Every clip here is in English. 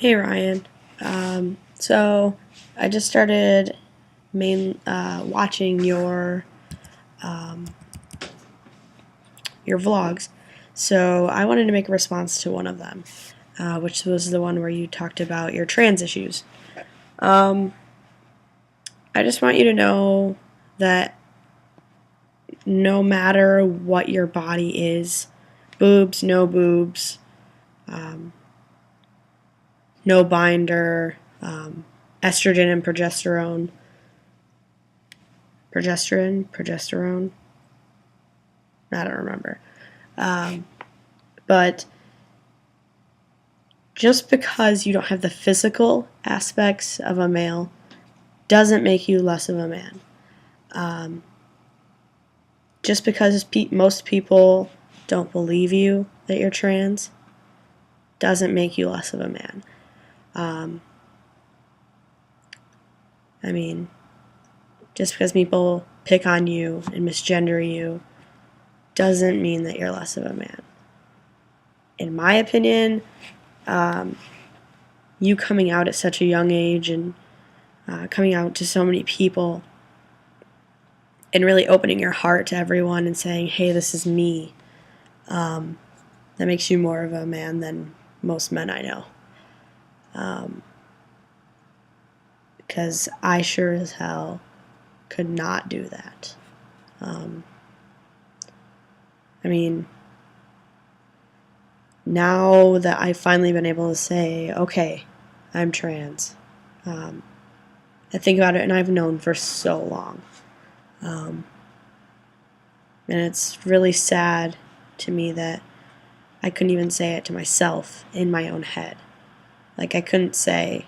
Hey Ryan. So I just started watching um, your vlogs. So I wanted to make a response to one of them, which was the one where you talked about your trans issues. Um, I just want you to know that no matter what your body is, boobs, no boobs, um, no binder, estrogen and progesterone, I don't remember. But just because you don't have the physical aspects of a male doesn't make you less of a man. Um, just because most people don't believe you that you're trans doesn't make you less of a man. Um, I mean, just because people pick on you and misgender you doesn't mean that you're less of a man. In my opinion, um, you coming out at such a young age and coming out to so many people and really opening your heart to everyone and saying, hey, this is me, that makes you more of a man than most men I know. Because I sure as hell could not do that. I mean, now that I've finally been able to say, okay, I'm trans, I think about it and I've known for so long. And it's really sad to me that I couldn't even say it to myself in my own head. Like, I couldn't say,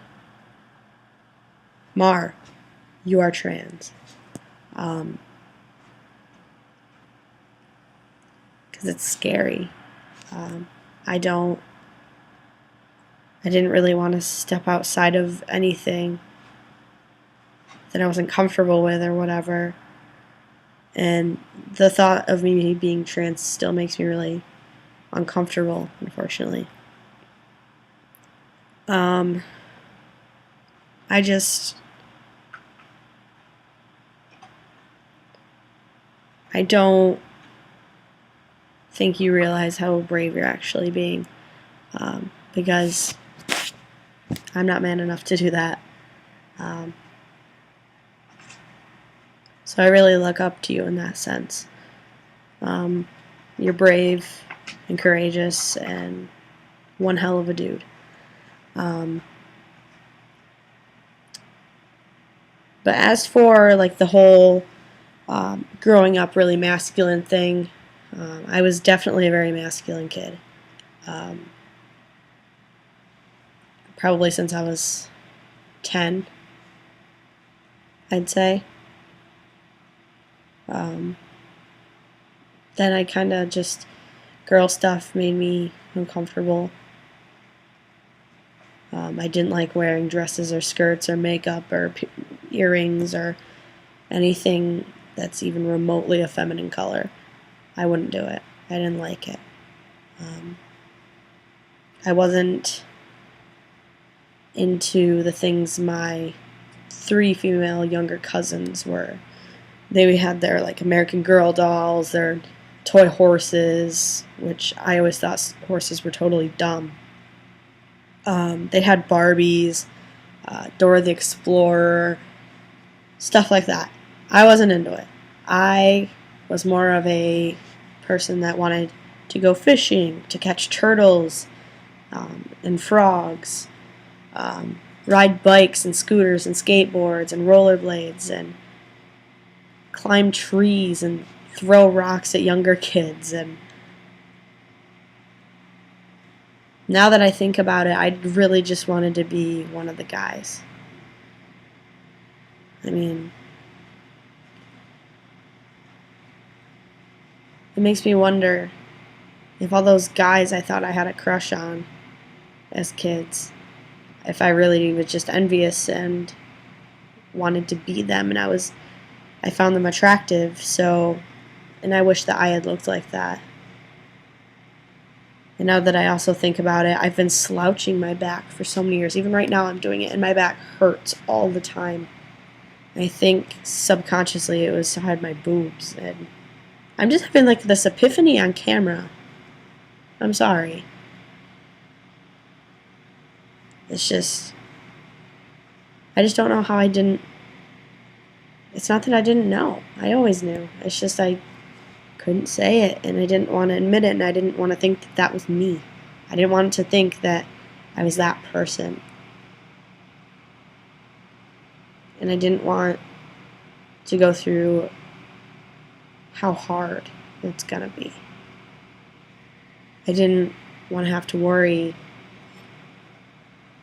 Mar, you are trans. Because it's scary. I didn't really want to step outside of anything that I wasn't comfortable with or whatever. And the thought of me being trans still makes me really uncomfortable, unfortunately. I don't think you realize how brave you're actually being, because I'm not man enough to do that. So I really look up to you in that sense. You're brave and courageous and one hell of a dude. But as for like the whole growing up really masculine thing, I was definitely a very masculine kid. Probably since I was 10, I'd say. Then I kind of just, girl stuff made me uncomfortable. I didn't like wearing dresses or skirts or makeup or earrings or anything that's even remotely a feminine color. I wouldn't do it. I didn't like it. I wasn't into the things my 3 female younger cousins were. They had their like American Girl dolls, their toy horses, which I always thought horses were totally dumb. They had Barbies, Dora the Explorer, stuff like that. I wasn't into it. I was more of a person that wanted to go fishing, to catch turtles and frogs, ride bikes and scooters and skateboards and rollerblades and climb trees and throw rocks at younger kids. And now that I think about it, I really just wanted to be one of the guys. I mean, it makes me wonder if all those guys I thought I had a crush on as kids, if I really was just envious and wanted to be them, and I found them attractive, and I wish that I had looked like that. And now that I also think about it, I've been slouching my back for so many years. Even right now I'm doing it, and my back hurts all the time. I think subconsciously it was to hide my boobs. And I'm just having like this epiphany on camera. I'm sorry. It's just, I just don't know how I didn't. It's not that I didn't know. I always knew. It's just I couldn't say it, and I didn't want to admit it, and I didn't want to think that that was me. I didn't want to think that I was that person. And I didn't want to go through how hard it's gonna be. I didn't want to have to worry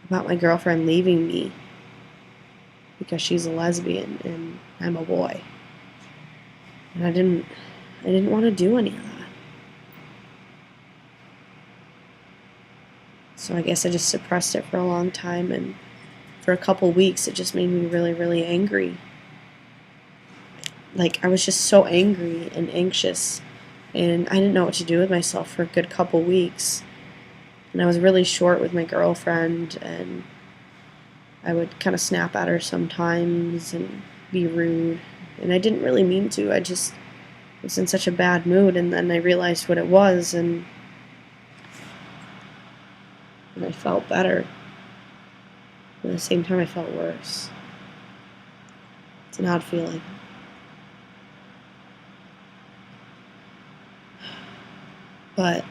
about my girlfriend leaving me because she's a lesbian and I'm a boy. And I didn't want to do any of that. So I guess I just suppressed it for a long time, and for a couple weeks it just made me really, really angry. Like, I was just so angry and anxious, and I didn't know what to do with myself for a good couple weeks. And I was really short with my girlfriend, and I would kind of snap at her sometimes and be rude. And I didn't really mean to. I just was in such a bad mood, and then I realized what it was, and I felt better. But at the same time, I felt worse. It's an odd feeling. But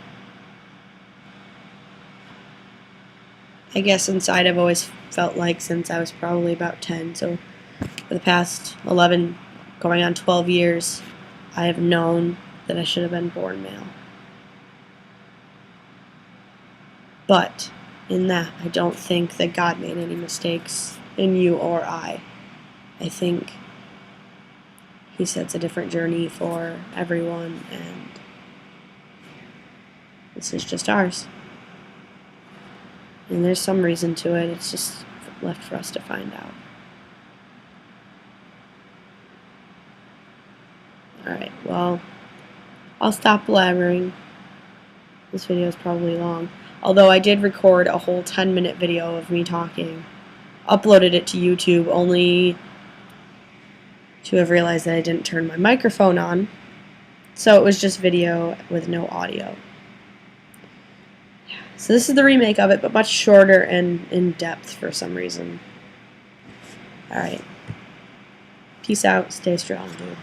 I guess inside I've always felt like, since I was probably about 10, so for the past 11, going on 12 years, I have known that I should have been born male. But in that, I don't think that God made any mistakes in you or I. I think He sets a different journey for everyone, and this is just ours. And there's some reason to it. It's just left for us to find out. Alright, well, I'll stop blabbering. This video is probably long. Although I did record a whole 10-minute video of me talking. Uploaded it to YouTube only to have realized that I didn't turn my microphone on. So it was just video with no audio. So this is the remake of it, but much shorter and in depth for some reason. Alright. Peace out. Stay strong, dude.